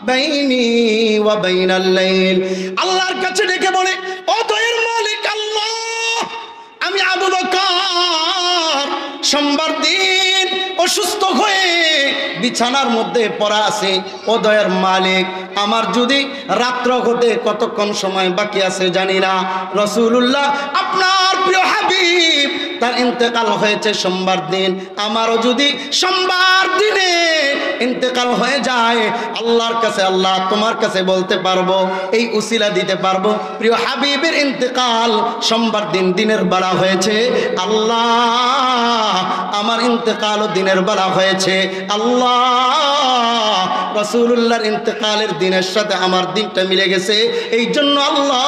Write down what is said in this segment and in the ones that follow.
বাইনি ওয়া বাইনাল লাইল। আল্লাহর কাছে ডেকে বলে, ও দয়ার মালিক আল্লাহ, আমি আবু বকর সোমবার দিন অসুস্থ হয়ে বিছানার মধ্যে পড়া আছে। ও দয়ার মালিক, আমার যদি রাত্র হতে কতক্ষণ সময় বাকি আছে জানি না। রাসূলুল্লাহ আপনার প্রিয় হাবিব তার ইন্তেকাল হয়েছে সোমবার দিন। আমারও যদি সোমবার দিনে ইন্তেকাল হয়ে যায়, আল্লাহর কাছে, আল্লাহ তোমার কাছে বলতে পারবো, এই উসিলা দিতে পারবো, প্রিয় হাবিবের ইন্তেকাল সোমবার দিন দিনের বেলা হয়েছে। আল্লাহ আমার ইন্তেকালও দিনের বেলা হয়েছে। আল্লাহ রাসূলুল্লাহর ইন্তেকালের দিনের সাথে আমার দিনটা মিলে গেছে, এই জন্য আল্লাহ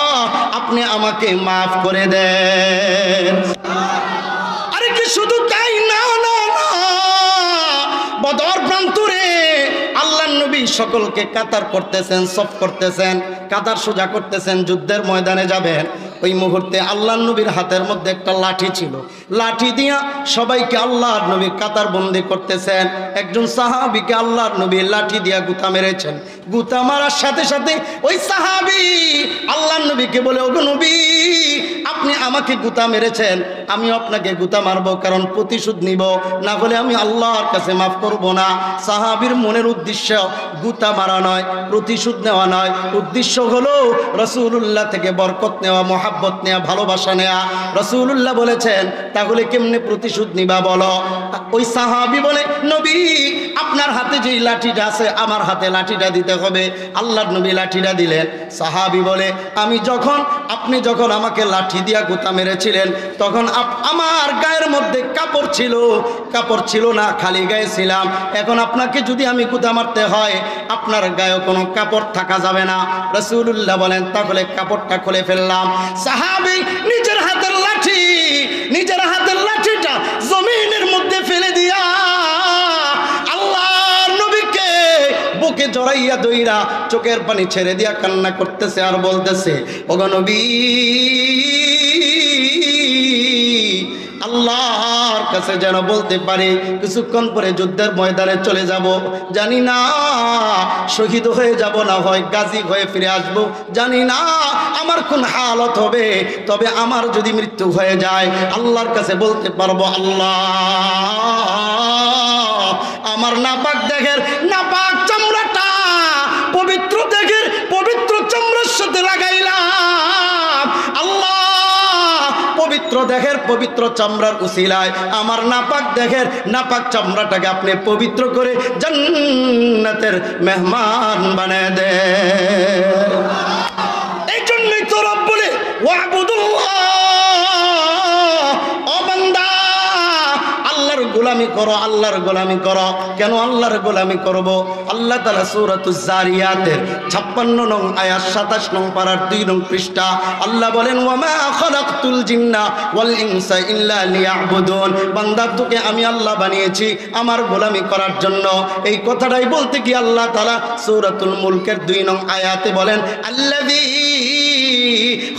আপনি আমাকে মাফ করে দেন। আরে কি শুধু তাই না, না না, বদর প্রান্তরে আল্লাহর নবী সকলকে কাতার করতেছেন, সফ করতেছেন, কাতার সোজা করতেছেন, যুদ্ধের ময়দানে যাবেন। ওই মুহূর্তে আল্লাহর নবীর হাতের মধ্যে একটা লাঠি ছিল, লাঠি দিয়া সবাইকে আল্লাহর নবী কাতার বন্দি করতেছেন। একজন সাহাবীকে আল্লাহর নবী লাঠি দিয়া গুতা মেরেছেন। গুতা মারার সাথে সাথে ওই সাহাবী আল্লাহর নবীকে বলে, ওগো নবী, আপনি আমাকে গুতা মেরেছেন, আমি আপনাকে গুতা মারবো, কারণ প্রতিশোধ নিব, না হলে আমি আল্লাহর কাছে মাফ করব না। সাহাবীর মনের উদ্দেশ্য গুতা মারা নয়, প্রতিশোধ নেওয়া নয়, উদ্দেশ্য হলো রাসূলুল্লাহ থেকে বরকত নেওয়া, মহাব্বত নেওয়া, ভালোবাসা নেওয়া। রাসূলুল্লাহ বলেছেন, তাহলে কেমনে প্রতিশোধ নিবা বলো? ওই সাহাবী বলে, নবী আপনার হাতে যেই লাঠিটা আছে, আমার হাতে লাঠিটা দিতে হবে। আল্লাহর নবী লাঠিটা দিলেন। সাহাবী বলে, আপনি যখন আমাকে লাঠি দিয়া গুতা মেরেছিলেন, তখন আমার গায়ের মধ্যে কাপড় ছিল না, খালি গায়ে ছিলাম। এখন আপনাকে যদি আমি গুতা মারতে হয়, আপনার গায়ে কোনো কাপড় থাকা যাবে না। রাসূলুল্লাহ বলেন, তাহলে কাপড়টা খুলে ফেললাম। সাহাবী নিজের হাতের লাঠিটা জমিনের মধ্যে ফেলে দিয়া আল্লাহর নবীকে বুকে জড়াইয়া দইরা চোখের পানি ছেড়ে দিয়া কান্না করতেছে আর বলতেছে, ওগো নবী, আল্লাহর কাছে যেন বলতে পারি কিছুক্ষণ পরে যুদ্ধের ময়দানে চলে যাব, জানি না শহীদ হয়ে যাব না হয় গাজী হয়ে ফিরে আসব, জানি না আমার কোন হালত হবে, তবে আমার যদি মৃত্যু হয়ে যায় আল্লাহর কাছে বলতে পারবো, আল্লাহ আমার নাপাক চামড়াটা পবিত্র চামড়ার সাথে লাগাইলাম। আল্লাহ পবিত্র চামড়ার উসিলায় আমার নাপাক চামড়াটাকে আপনি পবিত্র করে জান্নাতের মেহমান বানায় দেন। এই জন্যই তো রব বলে, ওয়াবুদুল্লাহ, ও বান্দা আল্লাহর গোলামি করো। কেন আল্লাহর গোলামি করব? আল্লাহ তাআলা সূরাতুজ জারিয়াতের 56 নং আয়াত 27 নং পারার 2 নং পৃষ্ঠা আল্লাহ বলেন, ওয়ামা খালাকতুল জিন্না ওয়াল ইনসা ইল্লা লিয়াবুদুন। বান্দা, তোকে আমি আল্লাহ বানিয়েছি আমার গোলামি করার জন্য। এই কথাটাই বলতে কি আল্লাহ তাআলা সূরাতুল মুলকের 2 নং আয়াতে বলেন, আল্লাযী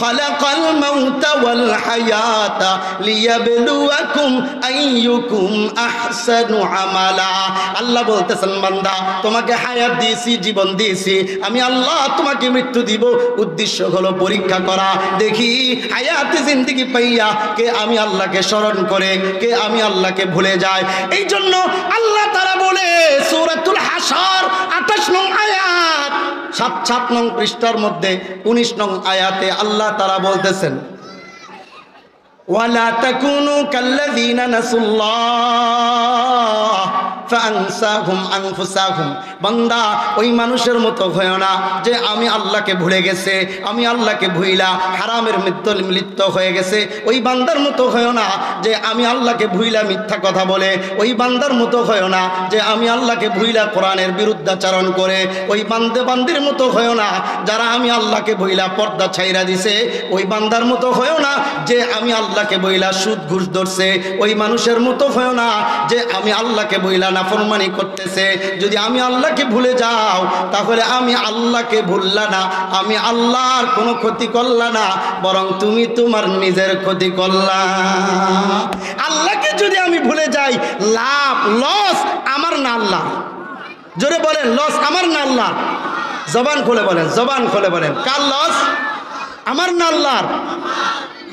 খালাকাল মাউতা ওয়াল হায়াতা লিয়াবলুয়াকুম আইয়ুকুম আহসানু আমালা। আল্লাহ বলতেছেন, বান্দা তোমাকে হায়াত দিয়েছি, জীবন দিয়েছি, আমি আল্লাহ তোমাকে মৃত্যু দিব, উদ্দেশ্য হলো পরীক্ষা করা, দেখি হায়াতে জিন্দেগি পাইয়া কে আমি আল্লাহকে স্মরণ করে, কে আমি আল্লাহকে ভুলে যায়। এই জন্য আল্লাহ তাআলা বলে সূরাতুল হাসর 28 নং আয়াত 7 নং পৃষ্ঠার মধ্যে 19 নং আয়াতে আল্লাহ তাআলা বলতেছেন, ওয়ালা তাকুনু কাল্লাযীনা নাসুল্লাহ ফাআনসাহুম আনফুসাহুম। বান্দা, ওই মানুষের মতো হয় না যে আমি আল্লাহকে ভুলে গেছে, আমি আল্লাহকে ভুইলা হারামের লিপ্ত হয়ে গেছে। ওই বান্দার মতো হয় না যে আমি আল্লাহকে ভুইলা মিথ্যা কথা বলে, ওই বান্দার মতো হয় না যে আমি আল্লাহকে ভুইলা কোরআনের বিরুদ্ধাচরণ করে, ওই বান্দির মতো হয় না যারা আমি আল্লাহকে ভুইলা পর্দা ছাইরা দিছে, ওই বান্দার মতো হয় না যে আমি আল্লাহকে বইলা সুদ ঘুষ ধরছে, ওই মানুষের মতো হয় না যে আমি আল্লাহকে বইলা নাফরমানি করতেছে। যদি আমি আল্লাহকে ভুলে যাও, তাহলে আমি আল্লাহকে ভুললা না, আমি আল্লাহর কোনো ক্ষতি করলা না, বরং তুমি তোমার নিজের ক্ষতি করলা। আল্লাহকে যদি আমি ভুলে যাই, লস আমার না আল্লাহ। জোরে বলেন, লস আমার না আল্লাহ। জবান খুলে বলেন, জবান খুলে বলেন, কার লস? আমার না আল্লাহর?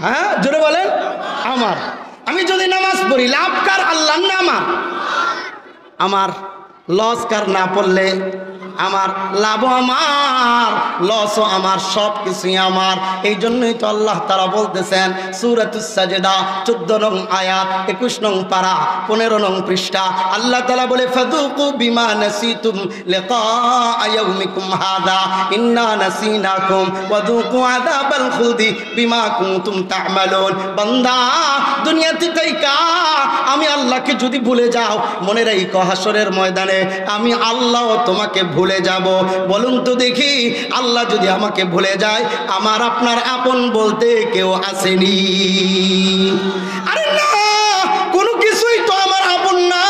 হ্যাঁ জোরে বলেন, আমার। আমি যদি নামাজ পড়ি লাভ কার? আল্লাহর না আমার? আমার। লস কার? না পড়লে আমার, লাভও আমার, লসও আমার, সব কিছুই আমার। এই জন্যই তো আল্লাহ তাআলা বলতেছেন সূরাতুস সাজদা 14 নং আয়াত 21 নং পারা 15 নং পৃষ্ঠা, আল্লাহ তাআলা বলে ফাযুকু বিমা নাসিতুম লিকা ইয়াউমিকুম হাযা ইন্না নাসিনাকুম ওয়াযুকু আযাবাল খুলদি বিমা কুনতুম তা'মালুন। বান্দা দুনিয়াতে তাইকা আমি আল্লাহকে যদি ভুলে যাও, মনে রাখো হাসরের ময়দানে আমি আল্লাহ তোমাকে ভুলে যাব। বলুন তো দেখি, আল্লাহ যদি আমাকে ভুলে যায়, আমার আপনার আপন বলতে কেউ আসেনি? আরে না, কোনো কিছুই তো আমার আপন না।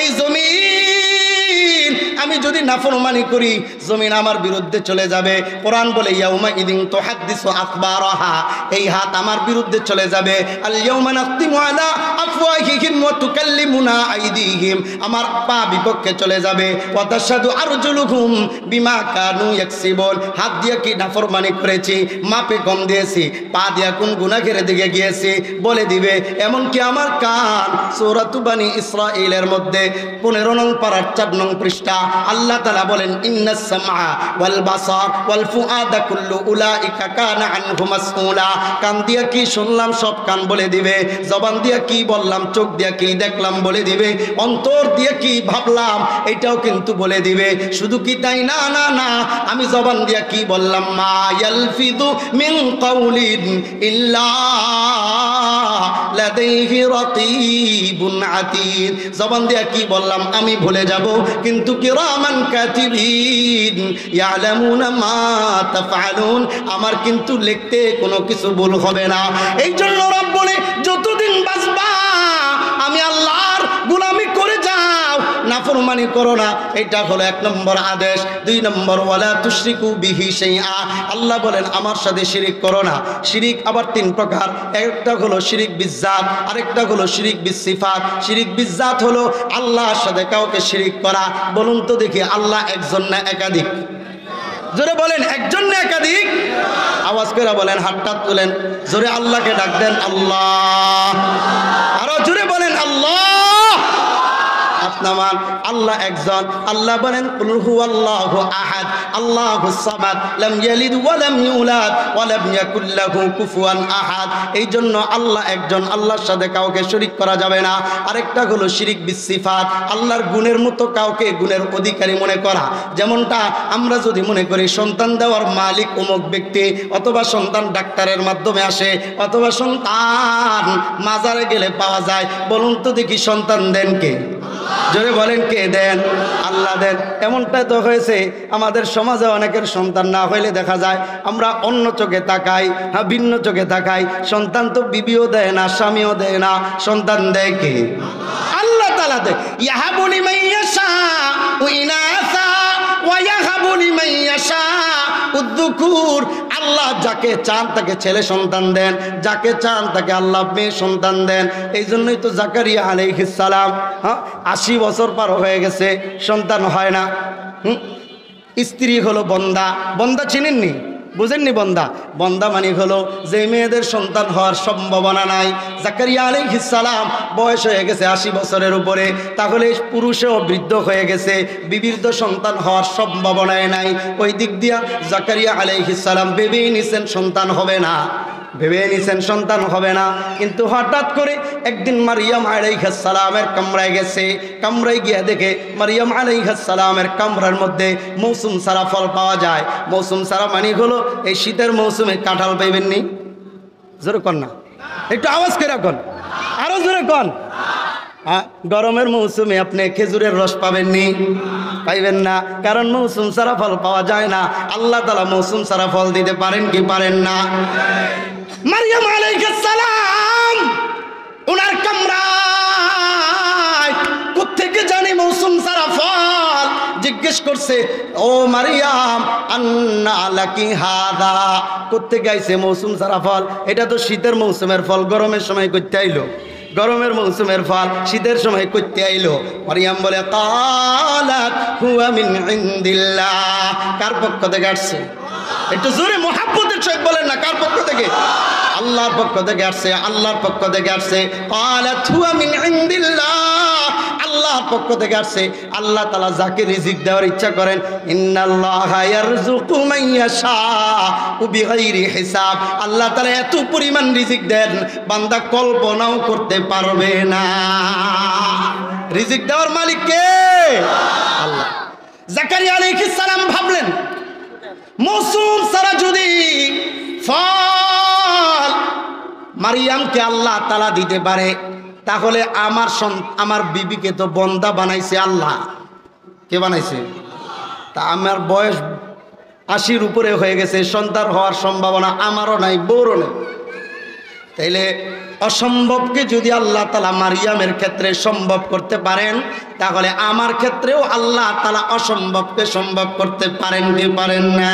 এই জমিন আমি যদি নাফরমানি করি, জমিন আমার বিরুদ্ধে চলে যাবে। কোরআন বলে ইয়াউমা ইদিন তুহাদ্দিসু আখবারাহা, এই হাত আমার বিরুদ্ধে চলে যাবে। আল ইয়াউমা নাখতিমু আলা আফওয়াহিহিম ওয়া তুকাল্লিমুনা আইদিহিম, আমার পা বিপক্ষে চলে যাবে। ওয়া তাশহাদু আরজুলুহুম বিমা কানু ইয়াকসিবুন, হাত দিয়ে কি নাফরমানি করেছি, মাপে কম দিয়েছি, পা দিয়ে কোন গুনাহের দিকে গিয়েছি বলে দিবে। এমন কি আমার কান, সূরাতু বানি ইসরাঈলের মধ্যে 15 নং পারার 4 নং পৃষ্ঠা আল্লাহ তাআলা বলেন ইন্নাস সামআ ওয়াল বাসার ওয়াল ফুআদা কুল্লু উলাইকা কানা আনহু মাসউলা, কান দিয়া কি শুনলাম সব কান বলে দিবে, জবান দিয়া কি বললাম, চোখ দিয়া কি দেখলাম বলে দিবে, অন্তর দিয়ে কি ভাবলাম এটাও কিন্তু বলে দিবে। শুধু কি তাই না, না না, আমি জবান দিয়া কি বললাম, মা ইয়ালফিদু মিন কাউলিন ইল্লা লাদাইহি রাকিবুন আতীদ, জবান দিয়া কি বললাম আমি ভুলে যাব, কিন্তু কিরামান কাতিবিন ইয়ালামুনা মা তাফআলুন, আমার কিন্তু লিখতে কোনো কিছু ভুল হবে না। এই জন্য রব বলে যতদিন বাঁচবা আমি আল্লাহর গোলামি করে যাও, নাফরমানি করো না। এটা হলো 1 নম্বর আদেশ। 2 নম্বর ওয়ালা তুশরিকু বিহি শাইআ, আল্লাহ বলেন আমার সাথে শিরিক করো না। শিরিক আবার 3 প্রকার, একটা হলো শিরিক বিজ্জাত, আরেকটা হলো শিরিক বিসিফাত। শিরিক বিজ্জাত হলো আল্লাহর সাথে কাউকে শিরিক করা। বলুন তো দেখি, আল্লাহ একজন না একাধিক? জোরে বলেন, একজন না একাধিক? আওয়াজ করে বলেন, হাতটা তুলেন, জোরে আল্লাহকে ডাক দেন, আল্লাহ। আরো জোরে বলেন, আল্লাহ। নামান, আল্লাহ একজন। আল্লাহ বলেন কুল হুয়াল্লাহু আহাদ আল্লাহুস সামাদ লাম ইয়ালিদ ওয়া লাম ইউলাদ ওয়া লাম ইয়াকুল লাহু কুফুয়ান আহাদ। এই জন্য আল্লাহ একজন, আল্লাহর সাথে কাউকে শরীক করা যাবে না। আরেকটা হলো শিরিক বিসিফাত, আল্লাহর গুণের মতো কাউকে গুণের অধিকারী মনে করা। যেমনটা আমরা যদি মনে করি সন্তান দেওয়ার মালিক অমুক ব্যক্তি, অথবা সন্তান ডাক্তারের মাধ্যমে আসে, অথবা সন্তান মাজারে গেলে পাওয়া যায়। বলুন তো দেখি, সন্তান দেন কে? জোরে বলেন, কে দেন? আল্লাহ দেন। এমনটা তো হয়েছে আমাদের সমাজে, অনেকের সন্তান না হইলে দেখা যায় আমরা অন্য চোখে তাকাই, হ্যাঁ ভিন্ন চোখে তাকাই। সন্তান তো বিবিও দেয় না, স্বামীও দেয় না, সন্তান দেয় কে? আল্লাহ তাআলা দেয়। ইয়াহাবু লিমান ইয়াশাউ ইনাসা ওয়া ইয়াহাবু লিমান ইয়াশাউ যুকুর। আল্লাহ যাকে চান তাকে ছেলে সন্তান দেন, যাকে চান তাকে আল্লাহ মেয়ে সন্তান দেন। এই জন্যই তো জাকারিয়া আলাইহিস সালাম 80 বছর পার হয়ে গেছে, সন্তান হয় না। স্ত্রী হলো বন্দা। বন্দা চিনেননি? বুঝেননি? বন্দা, বন্দা মানে হলো যে মেয়েদের সন্তান হওয়ার সম্ভাবনা নাই। জাকারিয়া আলাইহিস সালাম বয়স হয়ে গেছে 80 বছরের উপরে, তাহলে পুরুষেও বৃদ্ধ হয়ে গেছে, বিবির তো সন্তান হওয়ার সম্ভাবনাই নাই। ওই দিক দিয়া জাকারিয়া আলাইহিস সালাম ভেবেই নিছেন সন্তান হবে না, ভেবে নিছেন সন্তান হবে না। কিন্তু হঠাৎ করে একদিন মারিয়াম আলাইহিস সালামের কামরায় গেছে। কামরায় গিয়ে দেখে মারিয়াম আলাইহিস সালামের কামরার মধ্যে মৌসুম সারা ফল পাওয়া যায়। মৌসুম সারা মানে হলো এই শীতের মৌসুমে কাঁঠাল পাইবেননি? জোরে কন না, একটু আওয়াজ করে কন, আরো জোরে কন। গরমের মৌসুমে আপনি খেজুরের রস পাবেননি? পাইবেন না, কারণ মৌসুম সারা ফল পাওয়া যায় না। আল্লাহ তাআলা মৌসুম সারা ফল দিতে পারেন কি পারেন না? মারিয়াম আলাইহিস সালাম ওনার কামরায় কোত্থেকে জানি মৌসুম সারা ফল। জিজ্ঞেস করছে, ও মারিয়াম আন্না লাকি হাদা, কোত্থেকে আইছে মৌসুম সারা ফল? এটা তো শীতের মৌসুমের ফল, গরমের সময় করতে আইলো? গরমের মৌসুমের ফল শীতের সময় করতে আইলো? মারিয়াম বলে কালাত হুয়া মিন ইনদিল্লাহ, কার পক্ষ থেকে আসছে? একটু জোরে মুহাব্বতের সহিত বলেন না, কার পক্ষ থেকে? আল্লাহর পক্ষ থেকে আসছে, আল্লাহর পক্ষ থেকে আসছে। ক্বালাত হুয়া মিন ইনদিল্লাহ, আল্লাহর পক্ষ থেকে আসছে। আল্লাহ তাআলা যাকে রিজিক দেওয়ার ইচ্ছা করেন, ইন্নাল্লাহা ইয়ারযুকু মান ইয়াশাউ বিগাইরি হিসাব, আল্লাহ তাআলা এত পরিমাণ রিজিক দেন বান্দা কল্পনাও করতে পারবে না। রিজিক দেওয়ার মালিক কে? আল্লাহ। জাকারিয়া আলাইহিস সালাম ভাবলেন, মৌসুম ছাড়া যদি ফল মারিয়ামকে আল্লাহ তাআলা দিতে পারে, তাহলে আমার বিবিকে তো বন্দা বানাইছে আল্লাহ। কে বানাইছে? তা আমার বয়স 80-র উপরে হয়ে গেছে, সন্তান হওয়ার সম্ভাবনা আমারও নাই, বউরও নেই। তাইলে অসম্ভবকে যদি আল্লাহ তাআলা মারিয়ামের ক্ষেত্রে সম্ভব করতে পারেন, তাহলে আমার ক্ষেত্রেও আল্লাহ তাআলা অসম্ভবকে সম্ভব করতে পারেন কি পারেন না?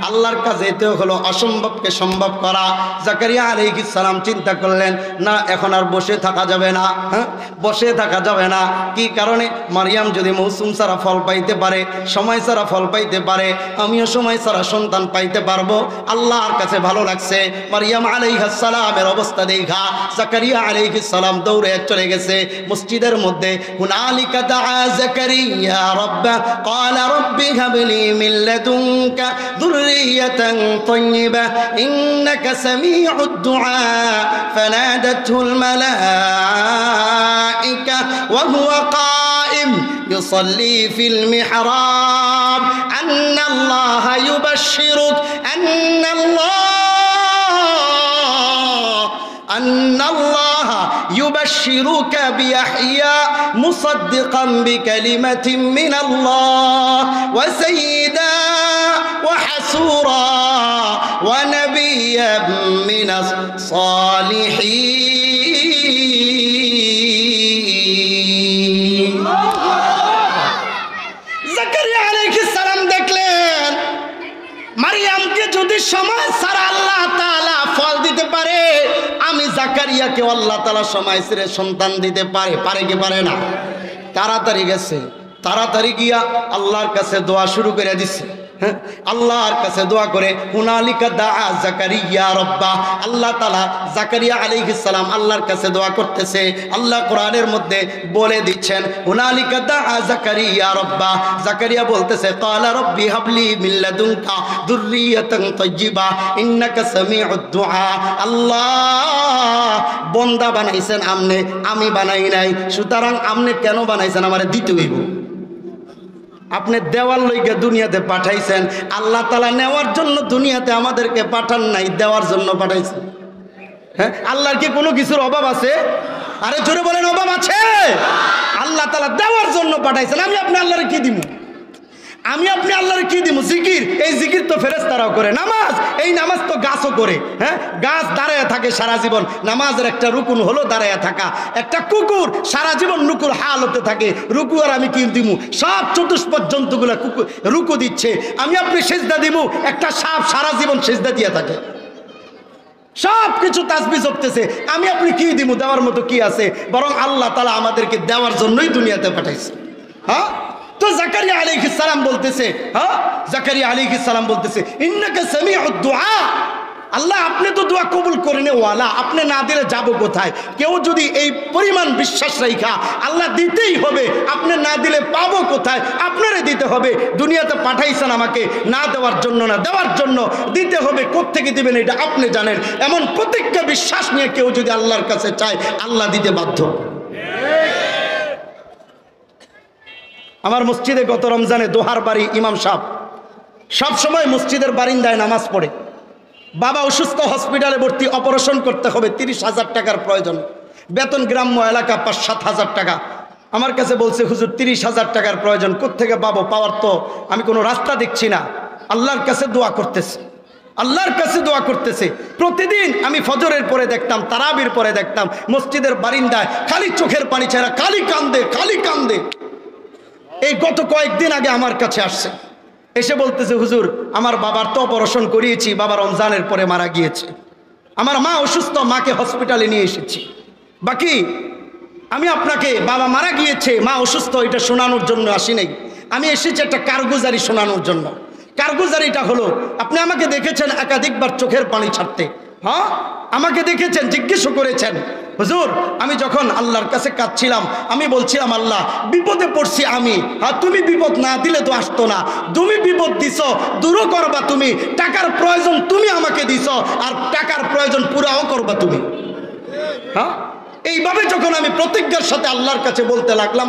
আল্লাহর কাছে এতেও হলো অসম্ভবকে সম্ভব করা। জাকারিয়া আলাইহিস সালাম চিন্তা করলেন, না এখন আর বসে থাকা যাবে না। বসে থাকা যাবে না। কি কারণে? মারিয়াম যদি মৌসুম ছাড়া ফল পাইতে পারে, সময় ছাড়া ফল পাইতে পারে, আমিও সময় ছাড়া সন্তান পাইতে পারবো। আল্লাহর কাছে ভালো লাগছে। মারিয়াম আলাইহিস সালামের অবস্থা দেখা জাকারিয়া আলাইহিস সালাম দৌড়ে চলে গেছে মসজিদের মধ্যে। হুনালিকা দাআ জাকারিয়া রাব্বা ক্বালা রাব্বি হাবলি মিন লাদুনকা যুররিয়াতান তাইয়্যিবা ইন্নাকা সামিউদ দুআ ফানাদাতহুল মালায়েকা ওয়া হুয়া কাইম يصلي في المحراب أن الله يبشرك أن الله يبشرك بيحيى مصدقا بكلمة من الله وسيدا وحسورا ونبيا من الصالحين. জাকারিয়া আলাইহিস সালাম দেখলেন, মারিয়ামকে যদি সময় ছাড়া আল্লাহ তাআলা ফল দিতে পারে, আমি জাকারিয়াকে আল্লাহ তাআলা সময় ছেড়ে সন্তান দিতে পারে। পারে কি পারে না? তাড়াতাড়ি গেছে, তাড়াতাড়ি গিয়া আল্লাহর কাছে দোয়া শুরু করে দিছে। আল্লাহর কাছে দোয়া করে হুনালিকা দাআ জাকারিয়া রাব্বা, আল্লাহ তাআলা জাকারিয়া আলাইহিস সালাম আল্লাহর কাছে দোয়া করতেছে। আল্লাহ কোরআনের মধ্যে বলে দিচ্ছেন, হুনালিকা দাআ জাকারিয়া রাব্বা, জাকারিয়া বলতেছে ক্বালা রাব্বি হাবলি মিন লাদুনকা যুররিয়াতান তাইয়্যিবা ইন্নাকা সামিউদ দুআ। আল্লাহ বান্দা বানাইছেন আমনে, আমি বানাই নাই। সুতরাং আমনে কেন বানাইছেন? আমারে দিতে হইব। আপনি দেওয়ার লইগে দুনিয়াতে পাঠাইছেন, আল্লাহ তাআলা নেওয়ার জন্য দুনিয়াতে আমাদেরকে পাঠান নাই, দেওয়ার জন্য পাঠাইছেন। হ্যাঁ, আল্লাহর কি কোনো কিছুর অভাব আছে? আরে জোরে বলেন, অভাব আছে? আল্লাহ তাআলা দেওয়ার জন্য পাঠাইছেন। আমি আপনি আল্লাহরে কি দিব? আমি আপনি আল্লাহরে কি দিব? জিকির। এই জিকির তো ফেরেশতারাও করে। নামাজ, এই নামাজ তো গাছও করে। হ্যাঁ, গাছ দাঁড়ায় থাকে সারা জীবন, নামাজের একটা রুকুন হলো দাঁড়ায় থাকা। একটা কুকুর সারা জীবন রুকুর হাল হতে থাকে, রুকু আর আমি কি দিব? সব চতুষ্পদ জন্তুগুলা রুকু দিচ্ছে, আমি আপনি সেজদা দিব। একটা সাপ সারা জীবন সেজদা দিয়ে থাকে, সব কিছু তাসবিহ জপতেছে, আমি আপনি কি দিব? দেওয়ার মতো কি আছে? বরং আল্লাহ তাআলা আমাদেরকে দেওয়ার জন্যই দুনিয়াতে পাঠাইছে। হ্যাঁ, তো জাকারিয়া আলাইহিস সালাম বলতেছে, হ্যাঁ, জাকারিয়া আলাইহিস সালাম বলতেছে ইন্নাকা সামিউদ দুআ, আল্লাহ আপনি তো দোয়া কবুল করেন ওয়ালা, আপনি না দিলে যাব কোথায়? কেউ যদি এই পরিমাণ বিশ্বাস রাখা আল্লাহ দিতেই হবে, আপনি না দিলে পাবো কোথায়? আপনারে দিতে হবে। দুনিয়াতে পাঠাইছেন আমাকে না দেওয়ার জন্য না, দেওয়ার জন্য। দিতে হবে, কোত্থেকে দিবেন এটা আপনি জানেন। এমন প্রত্যেকটা বিশ্বাস নিয়ে কেউ যদি আল্লাহর কাছে চায়, আল্লাহ দিতে বাধ্য। আমার মসজিদে গত রমজানে দোহার বাড়ি ইমাম সাহেব সব সময় মসজিদের বারিন্দায় নামাজ পড়ে। বাবা অসুস্থ, হসপিটালে ভর্তি, অপারেশন করতে হবে, 30,000 টাকার প্রয়োজন। বেতন গ্রাম্য এলাকা 5-7 হাজার টাকা। আমার কাছে বলছে, হুজুর 30,000 টাকার প্রয়োজন, কোত্থেকে পাবো? পাওয়ার তো আমি কোনো রাস্তা দেখছি না। আল্লাহর কাছে দোয়া করতেছে, আল্লাহর কাছে দোয়া করতেছে। প্রতিদিন আমি ফজরের পরে দেখতাম, তারাবির পরে দেখতাম মসজিদের বারিন্দায় খালি চোখের পানি ছাড়া, খালি কান্দে, খালি কান্দে। এই গত কয়েকদিন আগে আমার কাছে আসছে, এসে বলতেছে, হুজুর আমার বাবার তো অপারেশন করিয়েছি, বাবা রমজানের পরে মারা গিয়েছে। আমার মা অসুস্থ, মাকে হসপিটালে নিয়ে এসেছি। বাকি আমি আপনাকে বাবা মারা গিয়েছে, মা অসুস্থ, এটা শোনানোর জন্য আসি নাই। আমি এসেছি একটা কারগুজারি শোনানোর জন্য। কারগুজারিটা হলো, আপনি আমাকে দেখেছেন একাধিকবার চোখের পানি ছাড়তে, হ্যাঁ আমাকে দেখেছেন, জিজ্ঞেসও করেছেন হুজুর আমি যখন আল্লাহর কাছে কাঁদছিলাম আমি বলছিলাম আল্লাহ বিপদে পড়ছি আমি, আর তুমি বিপদ না দিলে তো আসতো না, তুমি বিপদ দিছো দূরও করবা তুমি, টাকার প্রয়োজন তুমি আমাকে দিছো আর টাকার প্রয়োজন পুরাও করবা তুমি। হ্যাঁ এইভাবে যখন আমি প্রতিজ্ঞার সাথে আল্লাহর কাছে বলতে লাগলাম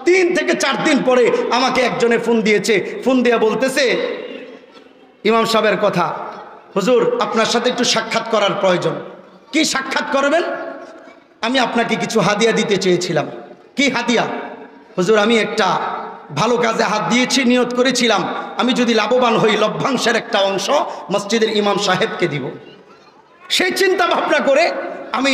3 থেকে 4 দিন পরে আমাকে একজনে ফোন দিয়েছে, ফোন দিয়ে বলতেছে ইমাম সাহেবের কথা, হুজুর আপনার সাথে একটু সাক্ষাৎ করার প্রয়োজন। কি সাক্ষাৎ করবেন? আমি আপনাকে কিছু হাদিয়া দিতে চেয়েছিলাম। কি হাদিয়া? হুজুর আমি একটা ভালো কাজে হাত দিয়েছি, নিয়ত করেছিলাম আমি যদি লাভবান হই লভ্যাংশের একটা অংশ মসজিদের ইমাম সাহেবকে দিব। সেই চিন্তা ভাবনা করে আমি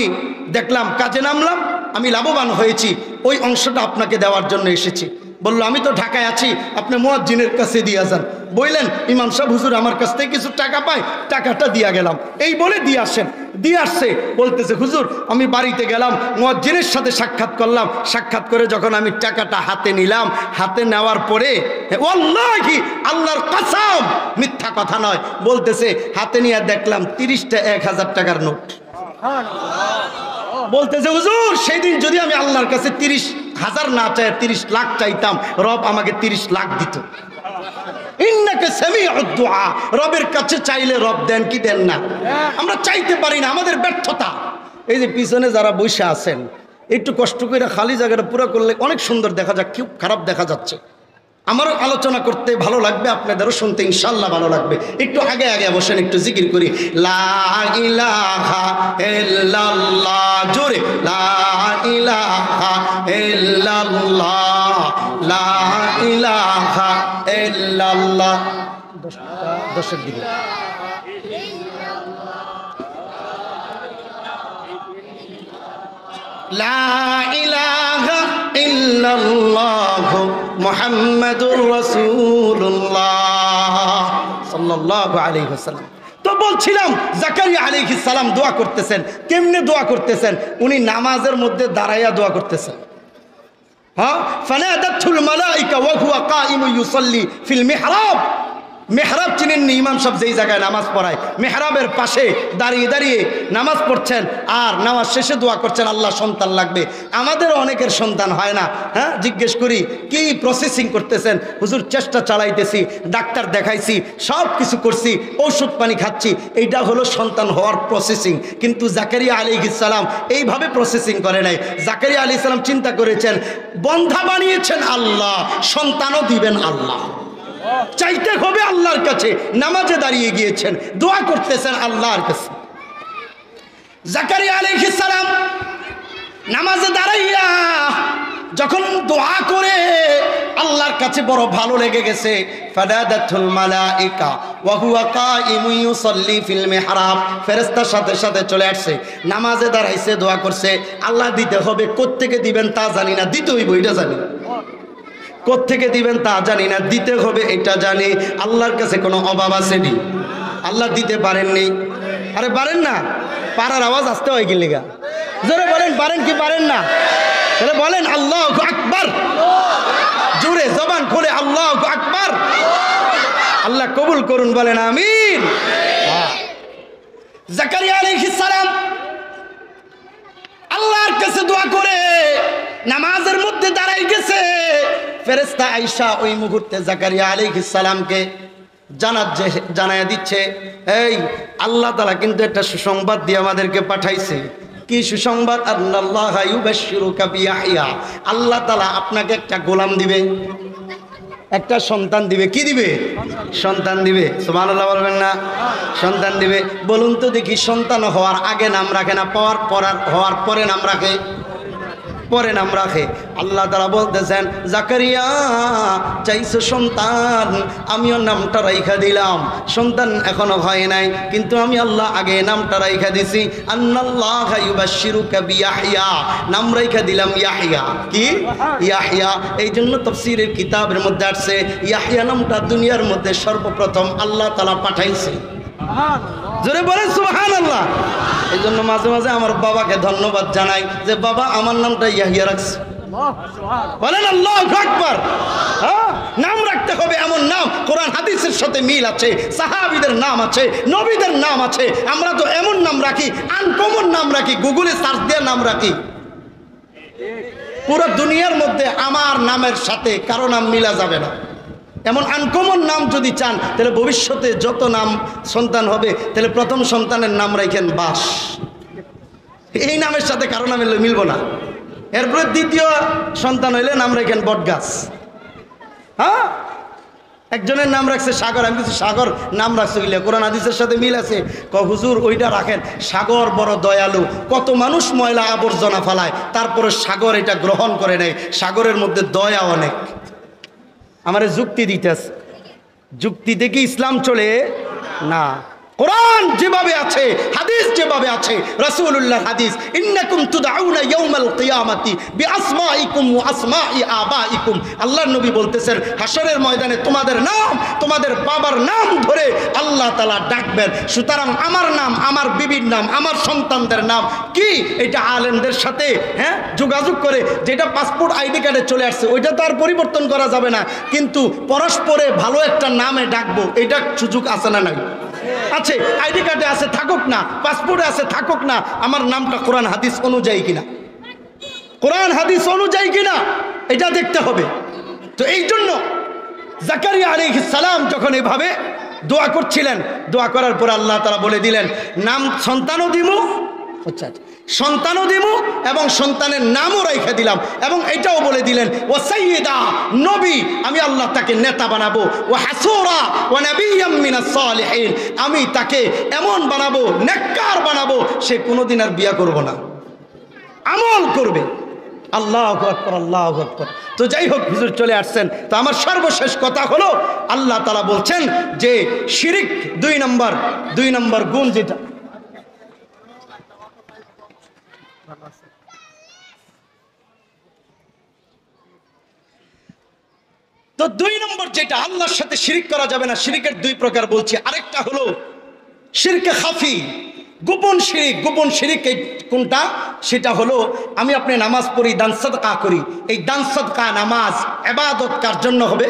দেখলাম কাজে নামলাম, আমি লাভবান হয়েছি, ওই অংশটা আপনাকে দেওয়ার জন্য এসেছি। বললো আমি তো ঢাকায় আছি, আপনি মুয়াজ্জিনের কাছে দিয়ে যান। বললেন ইমাম সাহেব হুজুর আমার কাছ থেকে কিছু টাকা পাই, টাকাটা দিয়া গেলাম। এই বলে দিয়ে আসেন, দিয়ে আসছে বলতেছে হুজুর আমি বাড়িতে গেলাম, মুয়াজ্জিনের সাথে সাক্ষাৎ করলাম, সাক্ষাৎ করে যখন আমি টাকাটা হাতে নিলাম, হাতে নেওয়ার পরে ওয়াল্লাহি আল্লাহর কসম মিথ্যা কথা নয়, বলতেছে হাতে নিয়ে দেখলাম 30টা 1000 টাকার নোট। বলতেছে হুজুর সেই দিন যদি আমি আল্লাহর কাছে 30,000 না চাই 30 লাখ চাইতাম, রব আমাকে 30 লাখ দিত। ইন্নাকা সামিউদ দুআ, রবের কাছে চাইলে রব দেন কি দেন না? আমরা চাইতে পারি না, আমাদের ব্যর্থতা। এই যে পিছনে যারা বসে আছেন একটু কষ্ট করে খালি জায়গাটা পুরো করলে অনেক সুন্দর দেখা যাক, খুব খারাপ দেখা যাচ্ছে। আমারও আলোচনা করতে ভালো লাগবে, আপনাদেরও শুনতে ইনশাআল্লাহ ভালো লাগবে। একটু আগে আগে বসেন, একটু জিকির করি লা ইলাহা ইল্লাল্লাহ, জোরে লা ইলাহা ইল্লাল্লাহ, লা ইলাহা ইল্লাল্লাহ। দশের দিকে লা ইলাহা ইল্লাল্লাহ মুহাম্মাদুর রাসূলুল্লাহ সাল্লাল্লাহু আলাইহি ওয়াসাল্লাম। তো বলছিলাম জাকারিয়া আলাইহিস সালাম দোয়া করতেছেন। কেমনে দোয়া করতেছেন? উনি নামাজের মধ্যে দাঁড়াইয়া দোয়া করতেছেন। হ্যাঁ ফানাদাতুল মালাইকা ওয়া হুয়া কাইমুন ইউসাল্লি ফিল মিহরাব। মেহরাব চিনেননি? ইমাম সাহেব যেই জায়গায় নামাজ পড়ায় মেহরাবের পাশে দাঁড়িয়ে দাঁড়িয়ে নামাজ পড়ছেন আর নামাজ শেষে দোয়া করছেন আল্লাহ সন্তান লাগবে। আমাদেরও অনেকের সন্তান হয় না। হ্যাঁ জিজ্ঞেস করি কি প্রসেসিং করতেছেন? হুজুর চেষ্টা চালাইতেছি, ডাক্তার দেখাইছি, সব কিছু করছি, ঔষধ পানি খাচ্ছি, এইটা হলো সন্তান হওয়ার প্রসেসিং। কিন্তু জাকারিয়া আলাইহিস সালাম এইভাবে প্রসেসিং করে নাই। জাকারিয়া আলাইহিস সালাম চিন্তা করেছেন বন্ধা বানিয়েছেন আল্লাহ, সন্তানও দিবেন আল্লাহ, চাইতে হবে আল্লাহর কাছে। নামাজে দাঁড়িয়ে গিয়েছেন, দোয়া করতেছেন আল্লাহর কাছে। জাকারিয়া আলাইহিস সালাম নামাজে দাঁড়াইয়া যখন দোয়া করে আল্লাহর কাছে বড় ভালো লেগে গেছে। ফানাদাতুল মালাইকা ওয়া হুয়া কাইমুন ইউসাল্লি ফিল মিহরাব, ফেরেশতার সাথে সাথে চলে আসছে, নামাজে দাঁড়াইছে, দোয়া করছে। আল্লাহ দিতে হবে, কোত্থেকে দিবেন তা জানি না, দিতে হইব এটা জানি, কোত্থেকে দিবেন তা জানি না, দিতে হবে এটা জানি। আল্লাহর কাছে কোনো অভাব আসেনি, আল্লাহ দিতে পারেননি। আরে পারেন না? পারার আওয়াজ আসতে হয় কি লেগা? জোরে বলেন পারেন কি পারেন না? তাহলে বলেন আল্লাহু আকবার, জোরে জবান খুলে আল্লাহু আকবার। আল্লাহ কবুল করুন, বলেন আমিন। জাকারিয়া আলাইহিস সালাম আল্লাহর কাছে দোয়া করে নামাজের মধ্যে দাঁড়াই গেছে। ফেরেশতা আয়েশা ওই মুহূর্তে জাকারিয়া আলাইহিস সালামকে জানায়া দিচ্ছে, এই আল্লাহ তাআলা কিন্তু একটা সুসংবাদ দিয়ে আমাদেরকে পাঠাইছে। কি সুসংবাদ? আল্লাহু ইউবাশশিরুকা বিয়াহইয়া, আল্লাহ তাআলা আপনাকে একটা গোলাম দিবে, একটা সন্তান দিবে। কি দিবে? সন্তান দিবে। সুবহানাল্লাহ বলবেন না? সন্তান দিবে। বলুন তো দেখি, সন্তান হওয়ার আগে নাম রাখে না হওয়ার পরে নাম রাখে? পরে নাম রাখে। আল্লাহ তাআলা বলতেছেন জাকারিয়া চাইছো সন্তান, আমিও নামটা রাইখা দিলাম। সন্তান এখনো হয় নাই, কিন্তু আমি আল্লাহ আগে নামটা রাইখা দিছি। আন্নাল্লাহু ইউবাশশিরুকা বিয়াহইয়া, নাম রাইখা দিলাম ইয়াহইয়া। কি? ইয়াহইয়া। এই জন্য তাফসীরের কিতাবের মধ্যে আসছে ইয়াহইয়া নামটা দুনিয়ার মধ্যে সর্বপ্রথম আল্লাহ তাআলা পাঠাইছে। জোরে বলেন সুবহানাল্লাহ। এই জন্য মাঝে মাঝে আমার বাবাকে ধন্যবাদ জানাই যে বাবা আমার নামটা ইয়াহিয়া রাখছে। বলেন আল্লাহু আকবার। হ্যাঁ, নাম রাখতে হবে এমন নাম কোরআন হাদিসের সাথে মিল আছে, সাহাবীদের নাম আছে, নবীদের নাম আছে। আমরা তো এমন নাম রাখি, আনকমন নাম রাখি, গুগলে সার্চ দিয়ে নাম রাখি। পুরো দুনিয়ার মধ্যে আমার নামের সাথে কারো নাম মিলা যাবে না। এমন আনকমন নাম যদি চান, তাহলে ভবিষ্যতে যত নাম সন্তান হবে, তাহলে প্রথম সন্তানের নাম রাখেন বাস। এই নামের সাথে কারো নামে মিলবো না। এরপরে দ্বিতীয় সন্তান হইলে নাম রাখেন বটগাছ। হ্যাঁ, একজনের নাম রাখছে সাগর। আমি কিছু সাগর নাম রাখছে গেলে কোরআন হাদিসের সাথে মিল আছে। হুজুর ওইটা রাখেন, সাগর বড় দয়ালু, কত মানুষ ময়লা আবর্জনা ফালায়, তারপরে সাগর এটা গ্রহণ করে নেয়, সাগরের মধ্যে দয়া অনেক। আমার যুক্তি দিতেছে, যুক্তি দেখি ইসলাম চলে না। কোরআন যেভাবে আছে, হাদিস যেভাবে আছে, রাসূলুল্লাহ হাদিস, ইন্নাকুম তুদআউনা ইয়াউমাল কিয়ামাতি বিআসমাইকুম ওয়া আসমাই আবাইকুম। আল্লাহর নবী বলতেছেন, হাশরের ময়দানে তোমাদের নাম, তোমাদের বাবার নাম ধরে আল্লাহ তাআলা ডাকবেন। সুতরাং আমার নাম, আমার বিবির নাম, আমার সন্তানদের নাম কি, এটা আলেমদের সাথে যোগাযোগ করে, যেটা পাসপোর্ট আইডি কার্ডে চলে আসছে ওইটা তো আর পরিবর্তন করা যাবে না, কিন্তু পরস্পরে ভালো একটা নামে ডাকবো, এটা সুযোগ আছে না নাই? আছে, আইডি কার্ডে আছে থাকুক না, পাসপোর্টে আছে থাকুক না, আমার নামটা কোরআন হাদিস অনুযায়ী কিনা, কোরআন হাদিস অনুযায়ী কিনা এটা দেখতে হবে। তো এই জন্য জাকারিয়া আলাইহিস সালাম যখন এভাবে দোয়া করছিলেন, দোয়া করার পর আল্লাহ তাআলা বলে দিলেন, নাম সন্তানও দিমু, সন্তানও দিমু এবং সন্তানের নামও রাইখা দিলাম, এবং এটাও বলে দিলেন ও সাইয়্যিদা, নবী, আমি আল্লাহ তাকে নেতা বানাবো, ও হাসুরা ও নাবিয়্যাম মিনাস সালিহিন, আমি তাকে এমন বানাবো, নেককার বানাবো, সে কোনোদিন আর বিয়া করব না, আমল করবে। আল্লাহু আকবার, আল্লাহু আকবার। তো যাই হোক, হুজুর চলে আসছেন। তো আমার সর্বশেষ কথা হলো, আল্লাহ তাআলা বলছেন যে শিরিক দুই নম্বর গুণ যেটা, তো দুই নম্বর যেটা, আল্লাহর সাথে শিরিক করা যাবে না। শিরিকের দুই প্রকার বলছি। আরেকটা হলো শিরকে খাফি, গোপন শিরিক। গোপন শিরিক কোনটা? সেটা হলো আমি আপনি নামাজ পড়ি, দান সাদকা করি, এই দান সাদকা নামাজ ইবাদত কার জন্য হবে?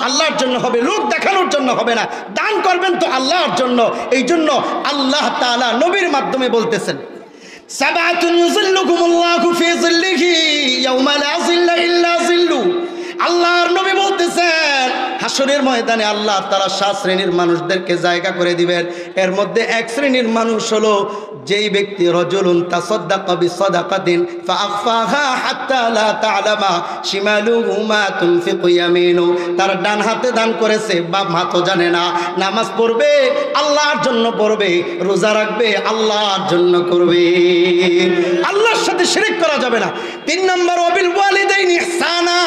আল্লাহর জন্য হবে, লোক দেখানোর জন্য হবে না। দান করবেন তো আল্লাহর জন্য। এই জন্য আল্লাহ তাআলা নবীর মাধ্যমে বলতেছেন, সাবাতুন ইউযিল্লুকুমুল্লাহু ফি যিল্লিহি ইয়াওমা লা যিল্লা ইল্লা যিল্লু। আল্লাহর নবী বলতেছেন, হাসরের ময়দানে আল্লাহ তাআলা 7 শ্রেণীর মানুষদেরকে জায়গা করে দিবেন। এর মধ্যে এক শ্রেণীর মানুষ হলো যেই ব্যক্তি রাজুলুন তাসাদদাকা বিসাদাকাতিন ফাআখফাহা হাত্তা লা তা'লামা শিমালুহু মা তুনফিকু ইয়ামিনু। তার ডান হাতে দান করেছে, বাম হাতও জানে না। নামাজ পড়বে আল্লাহর জন্য পড়বে, রোজা রাখবে আল্লাহর জন্য করবে। আল্লাহর সাথে শিরক করা যাবে না। 3 নম্বর ওয়াবিল ওয়ালিদাইনি ইহসানা,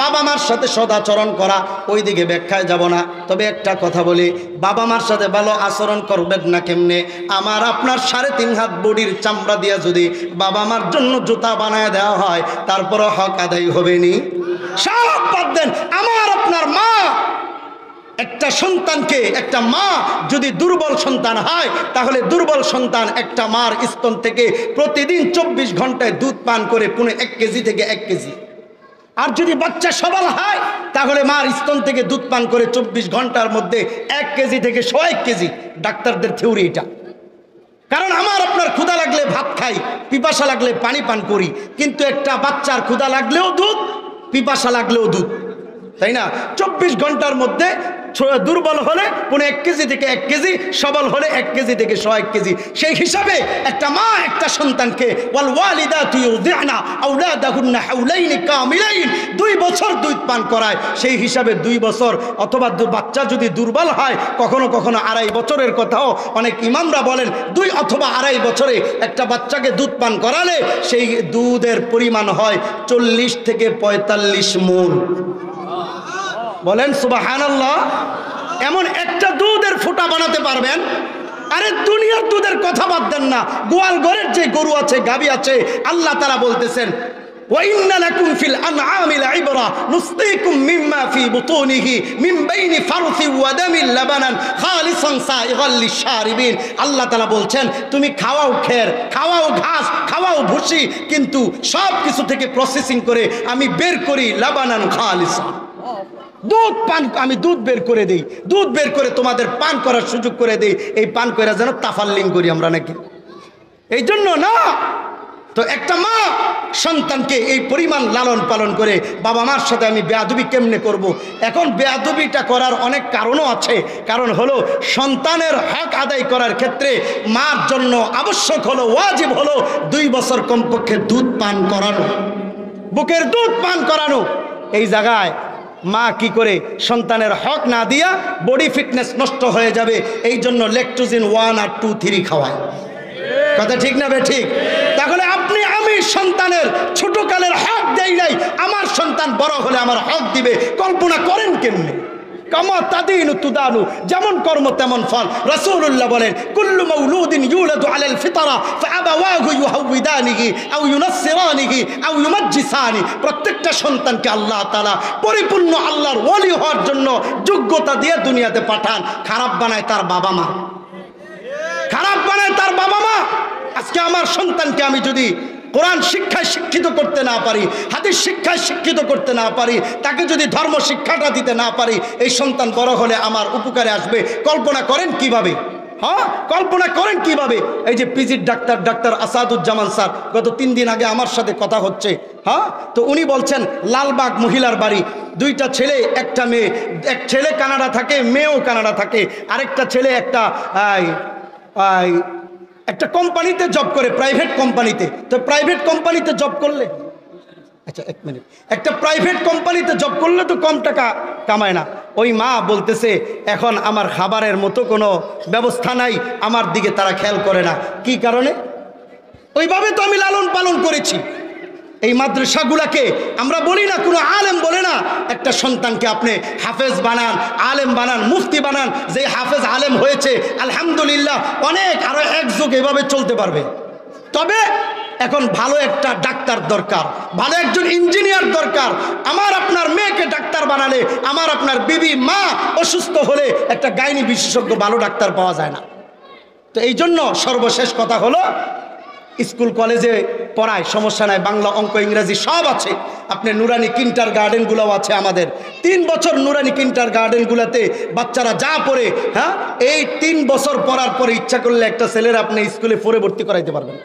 বাবা মার সাথে সদাচরণ করা। ওই দিকে ব্যাখ্যায় যাব না, তবে একটা কথা বলি, বাবা মার সাথে ভালো আচরণ করবেন না কেমনে? আমার আপনার 3.5 হাত বডির চামড়া দিয়ে যদি বাবা মার জন্য জুতা বানায় দেওয়া হয়, তারপরে হক আদায় হবে নি? সব বাদ দেন, আমার আপনার মা, একটা সন্তানকে, একটা মা যদি দুর্বল সন্তান হয়, তাহলে দুর্বল সন্তান একটা মার স্তন থেকে প্রতিদিন 24 ঘন্টায় দুধ পান করে 1 কেজি থেকে 1 কেজি। আর যদি বাচ্চা সবল হয়, তাহলে মার স্তন থেকে দুধ পান করে 24 ঘন্টার মধ্যে 1 কেজি থেকে 100 কেজি। ডাক্তারদের থিওরি এটা। কারণ আমার আপনার ক্ষুধা লাগলে ভাত খাই, পিপাসা লাগলে পানি পান করি, কিন্তু একটা বাচ্চার ক্ষুধা লাগলেও দুধ, পিপাসা লাগলেও দুধ, তাই না? 24 ঘন্টার মধ্যে দুর্বল হলে 1 কেজি থেকে 1 কেজি, সবল হলে 1 কেজি থেকে 100 কেজি। সেই হিসাবে একটা মা একটা সন্তানকে ওয়াল ওয়ালিদাতু ইউযি'না আওলাদাহুন্না হাওলাইনি কামিলাইন, 2 বছর দুধ পান করায়। সেই হিসাবে 2 বছর, অথবা বাচ্চা যদি দুর্বল হয়, কখনো কখনো 2.5 বছরের কথাও অনেক ইমামরা বলেন, 2 অথবা 2.5 বছরে একটা বাচ্চাকে দুধ পান করালে সেই দুধের পরিমাণ হয় 40 থেকে 45 মণ। বলেন সুবহানাল্লাহ। এমন একটা দুধের ফোঁটা বানাতে পারবেন। আরে দুনিয়ার দুধের কথা বাদ দেন না, গোয়াল ঘরের যে গরু আছে, গাভী আছে, আল্লাহ তাআলা বলতেছেন وإن لكم في الأنعام لعبرة نسقيكم مما في بطونه من بين فرث ودم لبنا خالصا سائغا للشاربين আল্লাহ তাআলা বলছেন তুমি খাওয়াও খের খাওয়াও ঘাস খাওয়াও ভুসি কিন্তু সব কিছু থেকে প্রসেসিং করে আমি বের করি লাবানান খালিসা দুধ পান আমি দুধ বের করে দেই দুধ বের করে তোমাদের পান করার সুযোগ করে দেই এই পান কইরা যেন তাফাল্লিং করি আমরা নাকি এই জন্য না তো একটা মা সন্তানকে এই পরিমাণ লালন পালন করে বাবা মার সাথে আমি বেয়াদবি কেমনে করব। এখন বেয়াদবিটা করার অনেক কারণও আছে কারণ হলো সন্তানের হক আদায় করার ক্ষেত্রে মার জন্য আবশ্যক হলো ওয়াজিব হলো 2 বছর কমপক্ষে দুধ পান করানো বুকের দুধ পান করানো এই জায়গায় মা কি করে সন্তানের হক না দিয়া বডি ফিটনেস নষ্ট হয়ে যাবে এই জন্য ল্যাকটোজিন 1 আর 2 3 খাওয়ায় কথা ঠিক না বে ঠিক তাহলে আপনি আমি সন্তানের ছোটকালের হক দেই নাই আমার সন্তান বড় হলে আমার হক দিবে কল্পনা করেন কেমনে কামা তাদিনু তুদানু যেমন কর্ম তেমন ফল রাসূলুল্লাহ বলেন কুল্লু মাউলুদিন ইউলাদু আলাল ফিতরা ফাআবাওয়াহু ইউহাউদানিহি আও ইউনাসসিরানিহি আও ইউমাজ্জিসানি প্রত্যেকটা সন্তানকে আল্লাহ তাআলা পরিপূর্ণ আল্লাহর ওলি হওয়ার জন্য যোগ্যতা দিয়ে দুনিয়াতে পাঠান খারাপ বানায় তার বাবা মা খারাপ বানায় তার বাবা মা আজকে আমার সন্তানকে আমি যদি কোরআন শিক্ষায় শিক্ষিত করতে না পারি হাদিস শিক্ষায় শিক্ষিত করতে না পারি তাকে যদি ধর্ম শিক্ষাটা দিতে না পারি এই সন্তান বড় হলে আমার উপকারে আসবে কল্পনা করেন কিভাবে হ্যাঁ কল্পনা করেন কিভাবে এই যে পিজির ডাক্তার আসাদুজ্জামান স্যার গত 3 দিন আগে আমার সাথে কথা হচ্ছে হ্যাঁ তো উনি বলছেন লালবাগ মহিলার বাড়ি 2টা ছেলে একটা মেয়ে এক ছেলে কানাডা থাকে মেয়েও কানাডা থাকে আরেকটা ছেলে একটা কোম্পানিতে জব করে প্রাইভেট কোম্পানিতে তো প্রাইভেট কোম্পানিতে জব করলে আচ্ছা 1 মিনিট একটা প্রাইভেট কোম্পানিতে জব করলে তো কম টাকা কামায় না ওই মা বলতেছে এখন আমার খাবারের মতো কোনো ব্যবস্থা নাই আমার দিকে তারা খেয়াল করে না কি কারণে ওইভাবে তো আমি লালন পালন করেছি এই মাদ্রাসাগুলোকে আমরা বলি না কোনো আলেম বলে না একটা সন্তানকে আপনি হাফেজ বানান আলেম বানান মুফতি বানান যে হাফেজ আলেম হয়েছে আলহামদুলিল্লাহ অনেক আরো এক যুগ এভাবে চলতে পারবে তবে এখন ভালো একটা ডাক্তার দরকার ভালো একজন ইঞ্জিনিয়ার দরকার আমার আপনার মেয়েকে ডাক্তার বানালে আমার আপনার বিবি মা অসুস্থ হলে একটা গাইনি বিশেষজ্ঞ ভালো ডাক্তার পাওয়া যায় না তো এই জন্য সর্বশেষ কথা হলো স্কুল কলেজে পড়ায় সমস্যা নাই বাংলা অঙ্ক ইংরেজি সব আছে আপনি নুরানি কিন্টার গার্ডেনগুলোও আছে আমাদের 3 বছর নুরানি কিন্টার গার্ডেনগুলোতে বাচ্চারা যা পড়ে হ্যাঁ এই 3 বছর পড়ার পরে ইচ্ছা করলে একটা ছেলের আপনি স্কুলে পড়ে ভর্তি করাইতে পারবেন